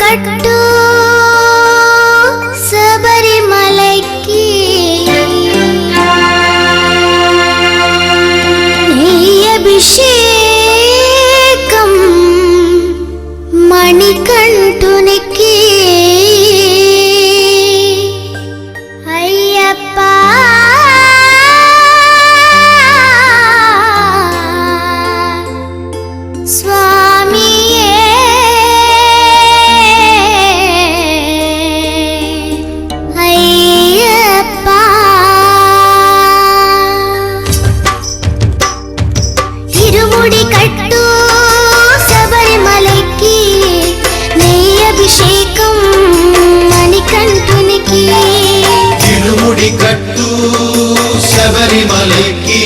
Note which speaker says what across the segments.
Speaker 1: కట్టు శబరిమలకి నెయ్యభిషేకం మణికంఠునికి అయ్యప్ప స్వామియే అయ్యప్ప ఇరుముడి కట్టు శబరిమలకి నెయ్యభిషేకం మణికంఠునికి
Speaker 2: ఇరుముడి కట్టు శబరిమలకి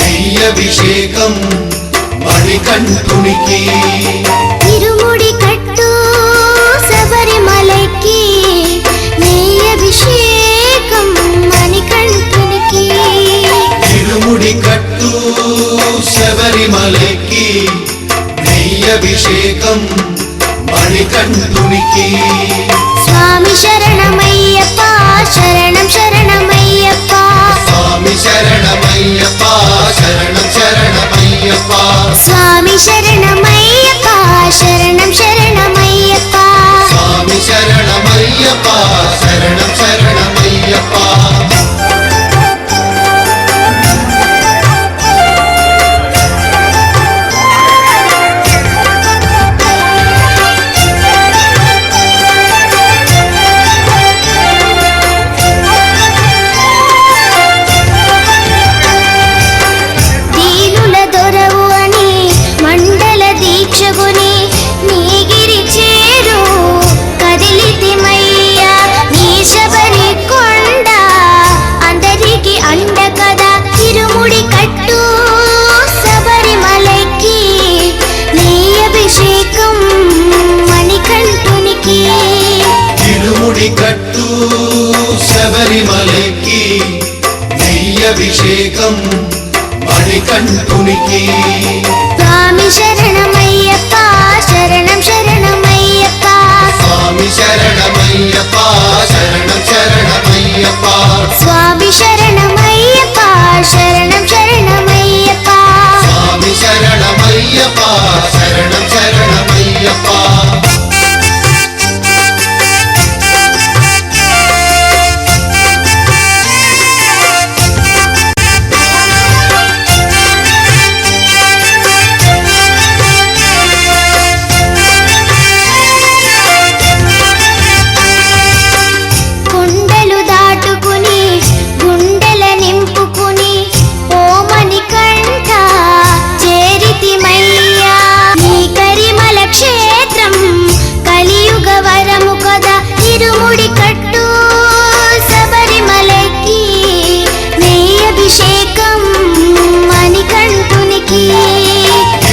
Speaker 2: నెయ్యభిషేకం మణికంఠునికి
Speaker 1: ఇరుముడి కట్టు శబరిమలకి నెయ్యభిషేకం మణికంఠునికి
Speaker 2: ఇరుముడి కట్టు శబరిమలకి నెయ్యభిషేకం మణికంఠునికి
Speaker 1: స్వామి శరణమయ్యప్ప శరణం శరణమయ్యప్ప
Speaker 2: స్వామి శరణమయ్యప్ప శరణం శరణమయ్యప్ప
Speaker 1: స్వామి శరణమయ్యప్ప శరణం శరణమయ్యప్ప
Speaker 2: స్వామి శరణమయ్యప్ప శరణం శరణమయ్యప్ప
Speaker 1: దీనుల దొరవు అని మండల దీక్షగుని నీగిరి చేరు కదిలితిమయ్యా నీ శబరి కొండ అందరికి అండ కదా ఇరుముడి కట్టు శబరిమలకి నెయ్యభిషేకం మణికంఠునికి
Speaker 2: ఇరుముడి కట్టు శబరిమలకి నెయ్యభిషేకం మణికంఠునికి
Speaker 1: స్వామి శరణమయ్యప్ప శరణం శరణమయ్యప్ప
Speaker 2: స్వామి శరణమయ్యప్ప శరణం శరణమయ్యప్ప
Speaker 1: స్వామి శరణమయ్యప్ప శరణం శరణమయ్యప్ప
Speaker 2: స్వామి శరణమయ్యప్ప శరణం శరణమయ్యప్ప
Speaker 1: కొండలు దాటుకుని గుండెల నింపుకుని ఓ మణికంఠ చేరితిమయ్యా నీ కరిమల క్షేత్రం కలియుగ వరము కదా ఇరుముడి కట్టు శబరిమలకి నెయ్యభిషేకం మణికంఠునికి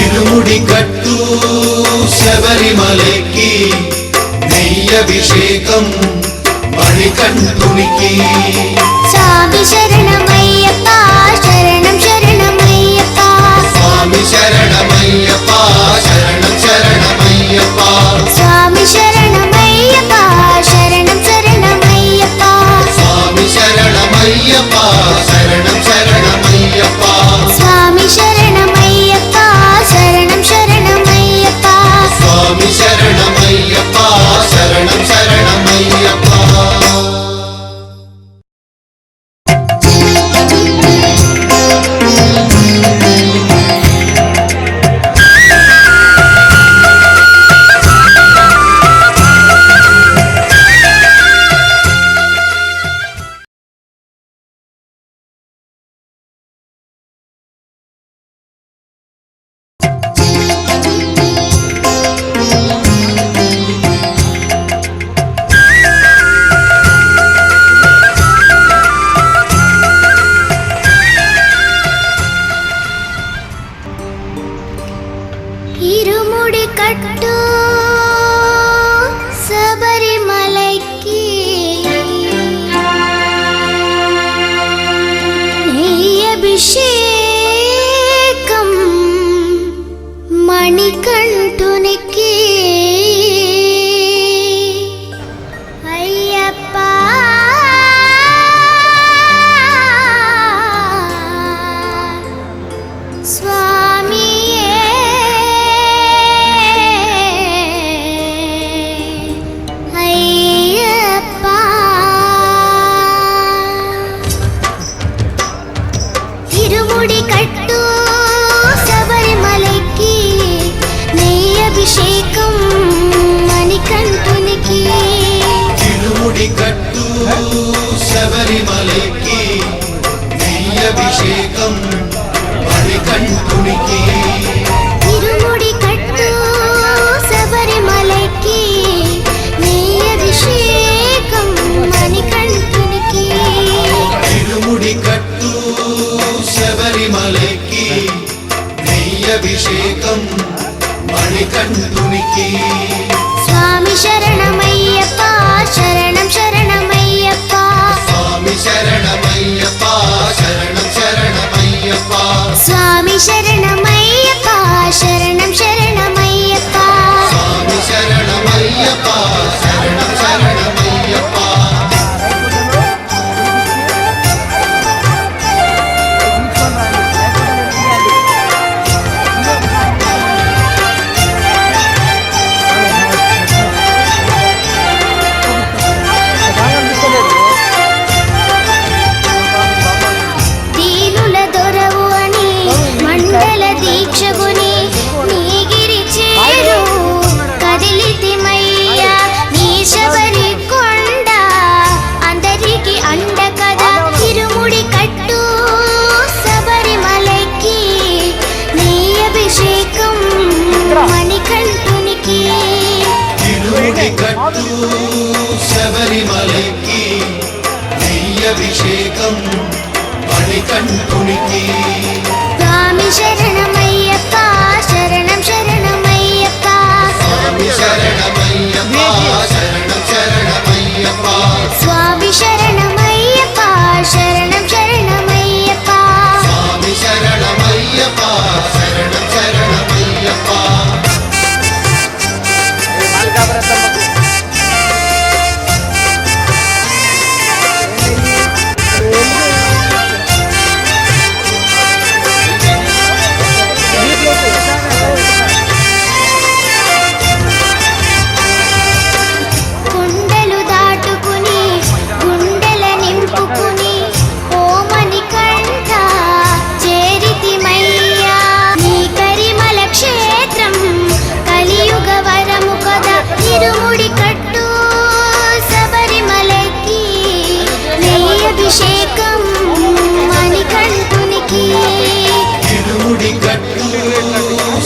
Speaker 2: ఇరుముడి కట్టు శబరిమలకి నెయ్యభిషేకం మణికంఠునికి
Speaker 1: స్వామి శరణమయ్యప్ప శరణం శరణమయ్యప్ప
Speaker 2: స్వామి శరణమయ్యప్ప శరణం శరణమయ్యప్ప
Speaker 1: స్వామి శరణమయ్యప్ప శరణం శరణమయ్యప్ప
Speaker 2: స్వామి శరణమయ్యప్ప శరణం శరణమయ్యప్ప
Speaker 1: స్వామి శరణమయ్యప్ప శరణం శరణమయ్యప్ప
Speaker 2: స్వామి శరణమయ్యప్ప శరణం శరణమయ్యప్ప
Speaker 1: అభిషేకం మణికంఠునికి
Speaker 2: తిరుముడి కట్టు శబరిమలకి నెయ్యి అభిషేకం మణికంఠునికి
Speaker 1: తిరుముడి కట్టు శబరిమలకి నెయ్యి అభిషేకం మణికంఠునికి
Speaker 2: తిరుముడి కట్టు శబరిమలకి నెయ్యి అభిషేకం మణికంఠునికి
Speaker 1: స్వామి శరణమయ్యప్ప శరణం శరణమయ్యప్ప
Speaker 2: స్వామి శరణమయ్యప్ప శరణం శరణమయ్యప్ప
Speaker 1: స్వామి శరణమయ్యప్ప శరణం శరణమయ్యప్ప
Speaker 2: స్వామి శరణమయ్యప్ప శరణం శరణమయ్యప్ప
Speaker 1: దీనుల దొరవు అని మండల దీక్షగుని నీగిరి చేరు కదిలితిమయ్యా నీ శబరి కొండ అందరికి అండ కదా తిరుముడి కట్టు శబరిమలకి నీ అభిషేకం మణికంఠునికి
Speaker 2: తిరుముడి కట్టు శబరిమలకి నెయ్యి అభిషేకం మణికంఠునికి
Speaker 1: స్వామి శరణమయ్యప్ప శరణం శరణమయ్యప్ప
Speaker 2: స్వామి శరణమయ్యప్ప శరణం శరణమయ్యప్ప
Speaker 1: స్వామి శరణమయ్యప్ప శరణం శరణమయ్యప్ప
Speaker 2: స్వామి శరణమయ్యప్ప శరణం శరణమయ్యప్ప
Speaker 1: కుండలు దాటుకుని గుండెల నింపుకుని ఓమని కంఠ చేరితిమయ్యా నీ కరిమల క్షేత్రం కలియుగ వరము కదా తిరుముడి కట్టు శబరిమలకి నెయ్యి అభిషేకం మణికంఠునికి
Speaker 2: తిరుముడి కట్టు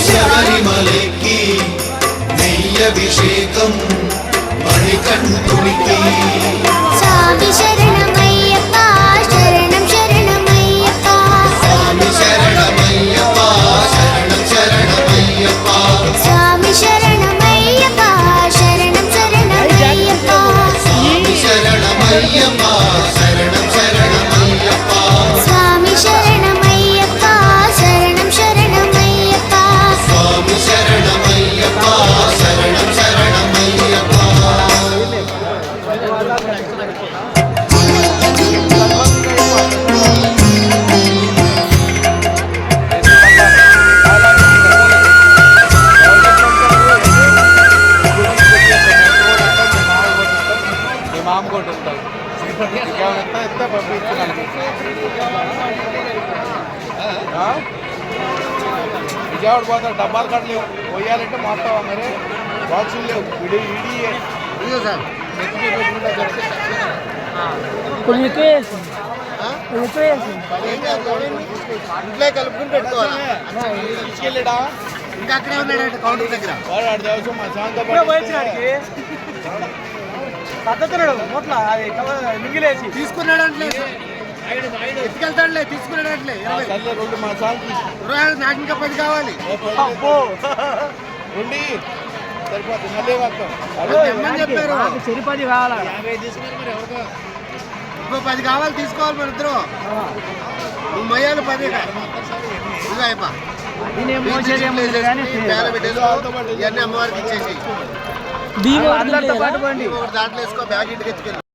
Speaker 2: శబరిమలకి నెయ్యి అభిషేకం మణికంఠునికి
Speaker 1: స్వామి శరణమయ్యప్ప శరణం శరణమయ్యప్ప
Speaker 2: స్వామి శరణమయ్యప్ప శరణం శరణమయ్యప్ప
Speaker 1: స్వామి శరణమయ్యప్ప శరణం శరణమయ్యప్ప
Speaker 2: స్వామి శరణమయ్యప్ప శరణం శరణమయ్యప్ప
Speaker 1: స్వామి శరణమయ్యప్ప శరణం శరణమయ్యప్ప
Speaker 2: స్వామి శరణమయ్యప్ప శరణం శరణమయ్యప్ప
Speaker 3: విజయవాడ పోతారు డబ్బాలు కట్టలేవు పోయాలంటే మొత్తం మరి బాక్సులు లేవు ఇడి
Speaker 2: ఇంట్లో కలుపుకుని పెట్టుకోవాలి
Speaker 3: తీసుకెళ్ళాడా
Speaker 2: ఇంకా అక్కడే ఉన్నాడు కౌంటర్ దగ్గర
Speaker 3: వాడు ఆడి దేవసం మా శాంత
Speaker 4: పద్ధతున్నాడు మొట్ల అది మింగిలేసి
Speaker 2: తీసుకున్నాడంటే ఎత్తుకెళ్తాడులే తీసుకున్నాడంటే
Speaker 3: తల్లి రెండు మా శాంతి
Speaker 2: నాకు ఇంకా 10 కావాలి
Speaker 4: అబ్బో
Speaker 3: ఉండి సరిపోతుంది మళ్ళీ వస్తాం
Speaker 2: తెమ్మని చెప్పారు
Speaker 4: చెరిపది కావాలా
Speaker 2: ఇంకో 10 కావాలి తీసుకోవాలి మన ఇద్దరు నువ్వు మొయ్యాలి 10 ఇదిగో అయిపో
Speaker 4: నేనేం మోసేదేమో కానీ
Speaker 2: ఇవన్నీ అమ్మవారికి ఇచ్చేసి
Speaker 4: దీని అందరితో పాటు పండి
Speaker 2: దాంట్లో వేసుకో బ్యాగ్ ఇంటికి ఎత్తుకెళ్ళి